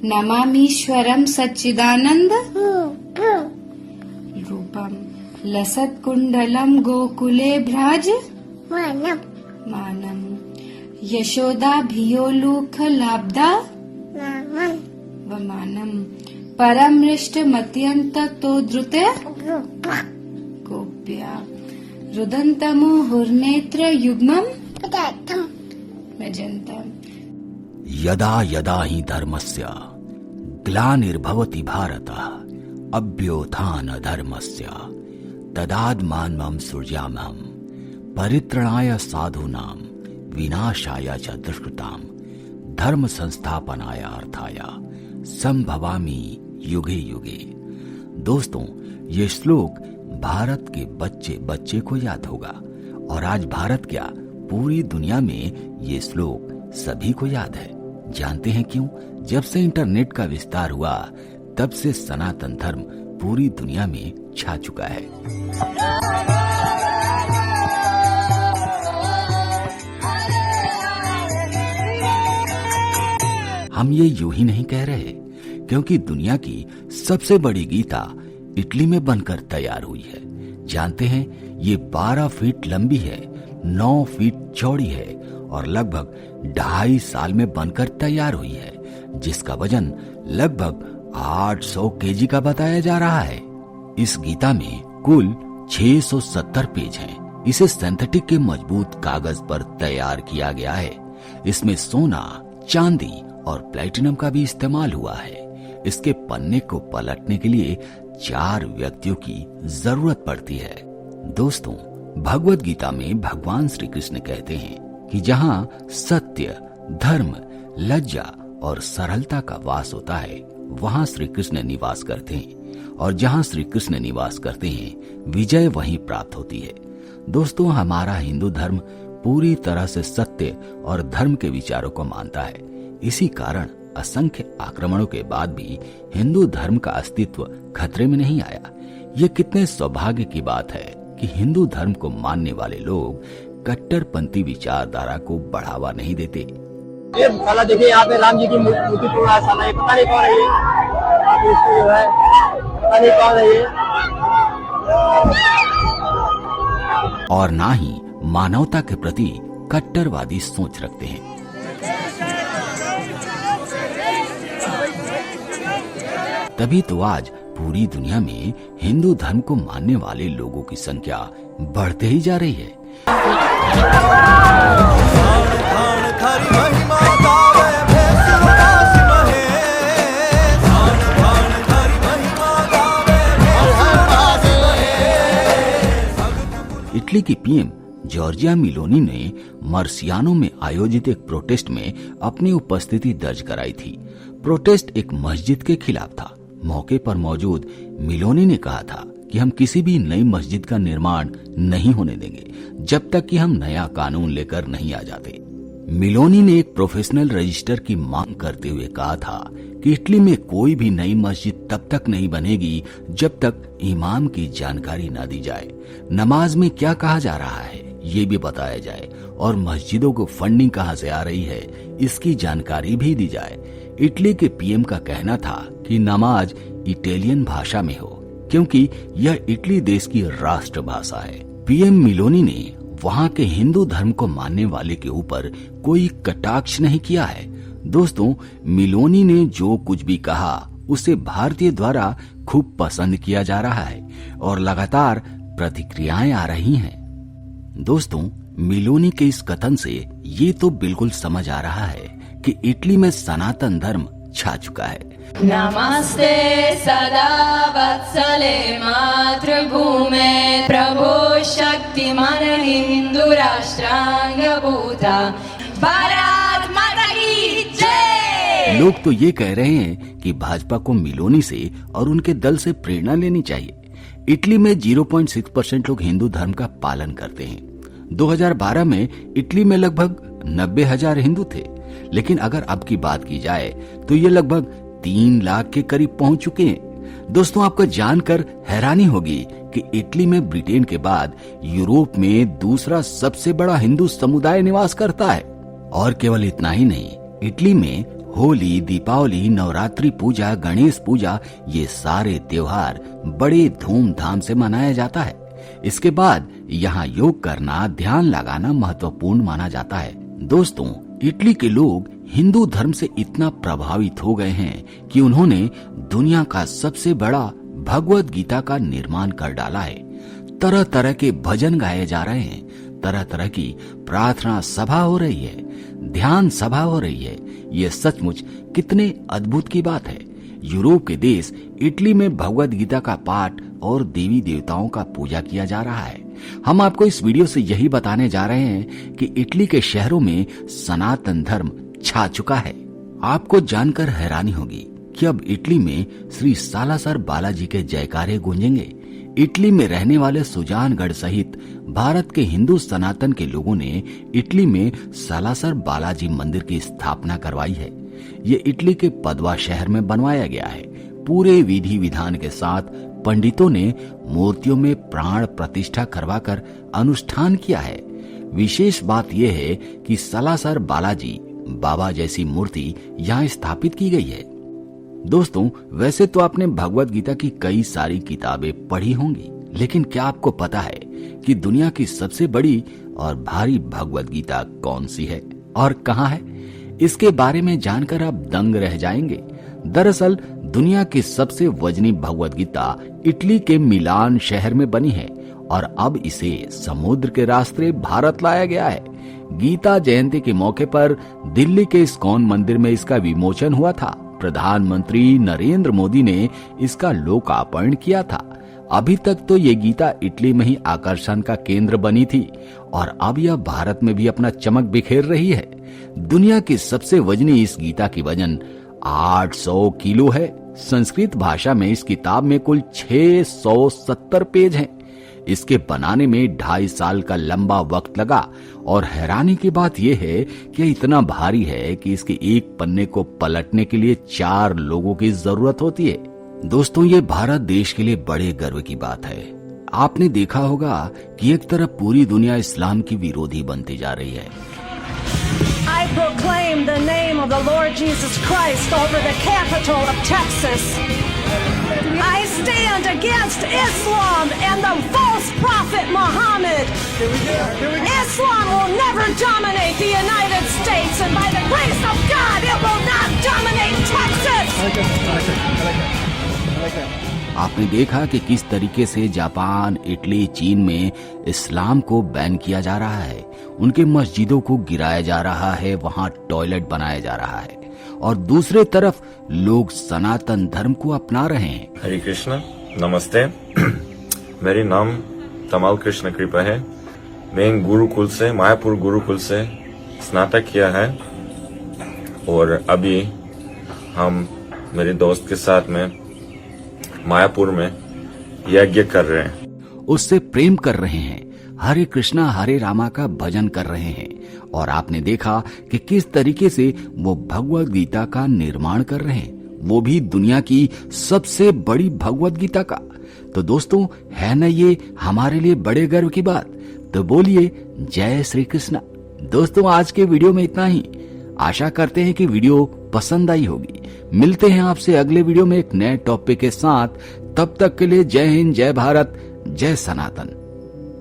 नमामीश्वरं सच्चिदानन्द रूपं लसत्कुण्डलं गोकुले भ्राज मानं यशोदाभियोलूखलाब्धा वमानं परमृष्टमत्यन्ततोद्रुते गोप्या रुदन्तमुहुर्नेत्रयुग्मं भजन्तम्। यदा यदा हि धर्मस्य ग्लानिर्भवति भारतः अभ्युत्थान धर्मस्य तदात्मानं सृजाम्यहं परित्राणाय साधूनां विनाशाय च दुष्कृतां धर्म संस्थापनाय अर्थाय संभवामि युगे युगे। दोस्तों, ये श्लोक भारत के बच्चे बच्चे को याद होगा और आज भारत क्या पूरी दुनिया में ये श्लोक सभी को याद है। जानते हैं क्यों? जब से इंटरनेट का विस्तार हुआ तब से सनातन धर्म पूरी दुनिया में छा चुका है। हम ये यूं ही नहीं कह रहे, क्योंकि दुनिया की सबसे बड़ी गीता इटली में बनकर तैयार हुई है। जानते हैं, ये 12 फीट लंबी है, 9 फीट चौड़ी है और लगभग 2.5 साल में बनकर तैयार हुई है, जिसका वजन लगभग 800 केजी का बताया जा रहा है। इस गीता में कुल 670 पेज हैं। इसे सिंथेटिक के मजबूत कागज पर तैयार किया गया है। इसमें सोना, चांदी और प्लेटिनम का भी इस्तेमाल हुआ है। इसके पन्ने को पलटने के लिए 4 व्यक्तियों की जरूरत पड़ती है। दोस्तों, भगवत गीता में भगवान श्री कृष्ण कहते हैं कि जहाँ सत्य, धर्म, लज्जा और सरलता का वास होता है, वहाँ श्री कृष्ण निवास करते हैं और जहाँ श्री कृष्ण निवास करते हैं, विजय वहीं प्राप्त होती है। दोस्तों, हमारा हिंदू धर्म पूरी तरह से सत्य और धर्म के विचारों को मानता है। इसी कारण असंख्य आक्रमणों के बाद भी हिंदू धर्म का अस्तित्व खतरे में नहीं आया। ये कितने सौभाग्य की बात है कि हिंदू धर्म को मानने वाले लोग कट्टरपंथी विचारधारा को बढ़ावा नहीं देते। ये साला देखिए, यहाँ पे राम जी की मूर्ति तोड़ रहा है साला, ये पता नहीं कौन है ये, इसको जो है पता नहीं कौन है ये। और ना ही मानवता के प्रति कट्टरवादी सोच रखते हैं। तभी तो आज पूरी दुनिया में हिंदू धर्म को मानने वाले लोगों की संख्या बढ़ते ही जा रही है। इटली की पीएम जॉर्जिया मेलोनी ने मर्सियानो में आयोजित एक प्रोटेस्ट में अपनी उपस्थिति दर्ज कराई थी। प्रोटेस्ट एक मस्जिद के खिलाफ था। मौके पर मौजूद मेलोनी ने कहा था कि हम किसी भी नई मस्जिद का निर्माण नहीं होने देंगे जब तक कि हम नया कानून लेकर नहीं आ जाते। मेलोनी ने एक प्रोफेशनल रजिस्टर की मांग करते हुए कहा था कि इटली में कोई भी नई मस्जिद तब तक नहीं बनेगी जब तक इमाम की जानकारी न दी जाए, नमाज में क्या कहा जा रहा है ये भी बताया जाए और मस्जिदों को फंडिंग कहां से आ रही है इसकी जानकारी भी दी जाए। इटली के पीएम का कहना था कि नमाज इटालियन भाषा में हो, क्योंकि यह इटली देश की राष्ट्र भाषा है। पीएम मेलोनी ने वहाँ के हिंदू धर्म को मानने वाले के ऊपर कोई कटाक्ष नहीं किया है। दोस्तों, मेलोनी ने जो कुछ भी कहा उसे भारतीय द्वारा खूब पसंद किया जा रहा है और लगातार प्रतिक्रियाएं आ रही हैं। दोस्तों, मेलोनी के इस कथन से ये तो बिल्कुल समझ आ रहा है कि इटली में सनातन धर्म छा चुका है। नमस्ते सदा वत्सले मातृभूमे प्रभो शक्तिमान हिंदू राष्ट्रांगभूता भारत माता की जय। लोग तो ये कह रहे हैं कि भाजपा को मेलोनी से और उनके दल से प्रेरणा लेनी चाहिए। इटली में 0.6% लोग हिंदू धर्म का पालन करते हैं। 2012 में इटली में लगभग 90,000 हिंदू थे, लेकिन अगर अब की बात की जाए तो ये लगभग 3 लाख के करीब पहुंच चुके हैं। दोस्तों, आपको जानकर हैरानी होगी कि इटली में ब्रिटेन के बाद यूरोप में दूसरा सबसे बड़ा हिंदू समुदाय निवास करता है। और केवल इतना ही नहीं, इटली में होली, दीपावली, नवरात्रि पूजा, गणेश पूजा, ये सारे त्योहार बड़े धूमधाम से मनाया जाता है। इसके बाद यहाँ योग करना, ध्यान लगाना महत्वपूर्ण माना जाता है। दोस्तों, इटली के लोग हिंदू धर्म से इतना प्रभावित हो गए हैं कि उन्होंने दुनिया का सबसे बड़ा भगवत गीता का निर्माण कर डाला है। तरह तरह के भजन गाए जा रहे हैं, तरह तरह की प्रार्थना सभा हो रही है, ध्यान सभा हो रही है। ये सचमुच कितने अद्भुत की बात है। यूरोप के देश इटली में भगवत गीता का पाठ और देवी देवताओं का पूजा किया जा रहा है। हम आपको इस वीडियो से यही बताने जा रहे हैं कि इटली के शहरों में सनातन धर्म छा चुका है। आपको जानकर हैरानी होगी कि अब इटली में श्री सालासर बालाजी के जयकारे गूंजेंगे। इटली में रहने वाले सुजानगढ़ सहित भारत के हिंदू सनातन के लोगों ने इटली में सालासर बालाजी मंदिर की स्थापना करवाई है। ये इटली के पदवा शहर में बनवाया गया है। पूरे विधि विधान के साथ पंडितों ने मूर्तियों में प्राण प्रतिष्ठा करवाकर अनुष्ठान किया है। विशेष बात यह है कि सालासर बालाजी बाबा जैसी मूर्ति यहाँ स्थापित की गई है। दोस्तों, वैसे तो आपने भगवत गीता की कई सारी किताबें पढ़ी होंगी, लेकिन क्या आपको पता है कि दुनिया की सबसे बड़ी और भारी भगवत गीता कौन सी है और कहाँ है? इसके बारे में जानकर आप दंग रह जाएंगे। दरअसल दुनिया की सबसे वजनी भगवत गीता इटली के मिलान शहर में बनी है और अब इसे समुद्र के रास्ते भारत लाया गया है। गीता जयंती के मौके पर दिल्ली के इस्कॉन मंदिर में इसका विमोचन हुआ था। प्रधानमंत्री नरेंद्र मोदी ने इसका लोकार्पण किया था। अभी तक तो ये गीता इटली में ही आकर्षण का केंद्र बनी थी और अब यह भारत में भी अपना चमक बिखेर रही है। दुनिया की सबसे वजनी इस गीता की वजन 800 किलो है। संस्कृत भाषा में इस किताब में कुल 670 पेज हैं। इसके बनाने में 2.5 साल का लंबा वक्त लगा और हैरानी की बात यह है कि इतना भारी है कि इसके एक पन्ने को पलटने के लिए 4 लोगों की जरूरत होती है। दोस्तों, ये भारत देश के लिए बड़े गर्व की बात है। आपने देखा होगा कि एक तरफ पूरी दुनिया इस्लाम की विरोधी बनती जा रही है। I proclaim the name of the Lord Jesus Christ over the capital of Texas. I stand against Islam and the false prophet Muhammad. Islam will never dominate the United States, and by the grace of God, it will not dominate Texas. आपने देखा कि किस तरीके से Japan, Italy, चीन में इस्लाम को ban किया जा रहा है। उनके मस्जिदों को गिराया जा रहा है, वहां टॉयलेट बनाया जा रहा है और दूसरे तरफ लोग सनातन धर्म को अपना रहे हैं। हरे कृष्ण, नमस्ते। मेरी नाम तमाल कृष्ण कृपा है। मैं गुरुकुल से, मायापुर गुरुकुल से स्नातक किया है और अभी हम मेरे दोस्त के साथ में मायापुर में यज्ञ कर रहे हैं। उससे प्रेम कर रहे हैं, हरे कृष्णा हरे रामा का भजन कर रहे हैं और आपने देखा कि किस तरीके से वो भगवत गीता का निर्माण कर रहे हैं, वो भी दुनिया की सबसे बड़ी भगवत गीता का। तो दोस्तों, है ना ये हमारे लिए बड़े गर्व की बात? तो बोलिए जय श्री कृष्णा। दोस्तों, आज के वीडियो में इतना ही। आशा करते हैं कि वीडियो पसंद आई होगी। मिलते हैं आपसे अगले वीडियो में एक नए टॉपिक के साथ। तब तक के लिए जय हिंद, जय भारत, जय सनातन।